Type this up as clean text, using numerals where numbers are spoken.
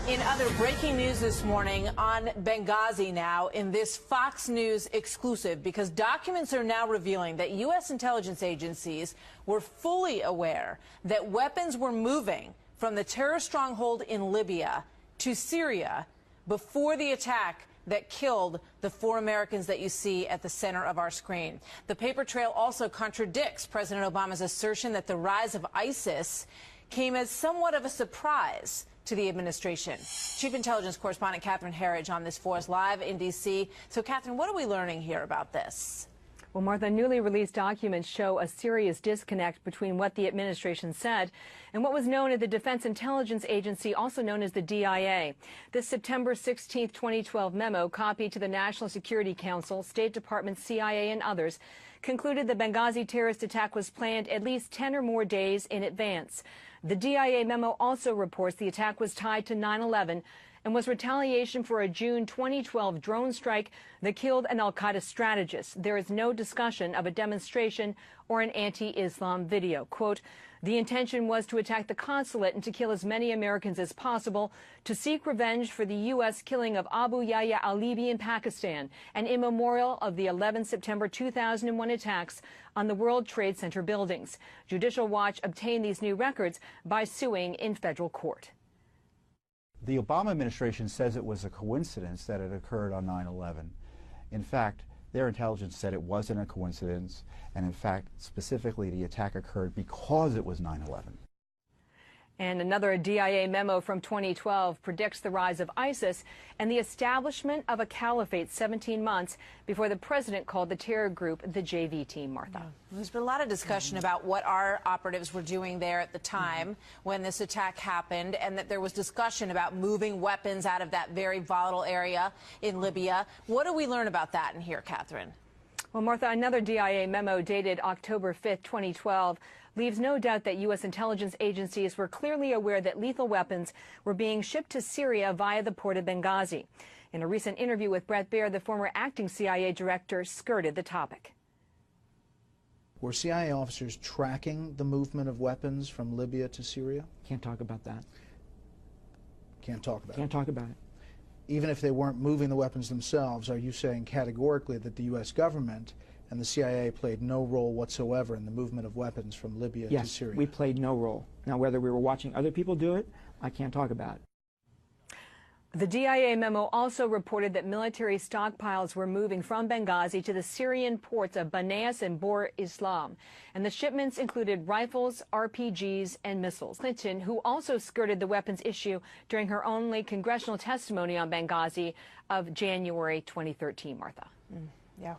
In other breaking news this morning on Benghazi now in this Fox News exclusive, because documents are now revealing that U.S. intelligence agencies were fully aware that weapons were moving from the terror stronghold in Libya to Syria before the attack that killed the 4 Americans that you see at the center of our screen. The paper trail also contradicts President Obama's assertion that the rise of ISIS came as somewhat of a surprise to the administration. Chief Intelligence Correspondent Catherine Herridge on this for us live in D.C. So, Catherine, what are we learning here about this? Well, Martha, newly released documents show a serious disconnect between what the administration said and what was known at the Defense Intelligence Agency, also known as the DIA. This September 16, 2012 memo, copied to the National Security Council, State Department, CIA, and others, concluded the Benghazi terrorist attack was planned at least 10 or more days in advance. The DIA memo also reports the attack was tied to 9/11 and was retaliation for a June 2012 drone strike that killed an al-Qaeda strategist. There is no discussion of a demonstration or an anti-Islam video. Quote, the intention was to attack the consulate and to kill as many Americans as possible, to seek revenge for the U.S. killing of Abu Yahya al-Libi in Pakistan, and in memorial of the 11 September 2001 attacks on the World Trade Center buildings. Judicial Watch obtained these new records by suing in federal court. The Obama administration says it was a coincidence that it occurred on 9/11. In fact, their intelligence said it wasn't a coincidence, and in fact, specifically, the attack occurred because it was 9/11. And another DIA memo from 2012 predicts the rise of ISIS and the establishment of a caliphate 17 months before the president called the terror group the JV team, Martha. There's been a lot of discussion about what our operatives were doing there at the time when this attack happened, and that there was discussion about moving weapons out of that very volatile area in Libya. What do we learn about that in here, Catherine? Well, Martha, another DIA memo dated October 5th, 2012, leaves no doubt that U.S. intelligence agencies were clearly aware that lethal weapons were being shipped to Syria via the port of Benghazi. In a recent interview with Bret Baier, the former acting CIA director skirted the topic. Were CIA officers tracking the movement of weapons from Libya to Syria? Can't talk about that. Can't talk about it. Can't talk about it. Even if they weren't moving the weapons themselves, are you saying categorically that the U.S. government and the CIA played no role whatsoever in the movement of weapons from Libya to Syria? Yes, we played no role. Now, whether we were watching other people do it, I can't talk about it. The DIA memo also reported that military stockpiles were moving from Benghazi to the Syrian ports of Banias and Bor Islam, and the shipments included rifles, RPGs, and missiles. Clinton, who also skirted the weapons issue during her only congressional testimony on Benghazi of January 2013, Martha. Yeah.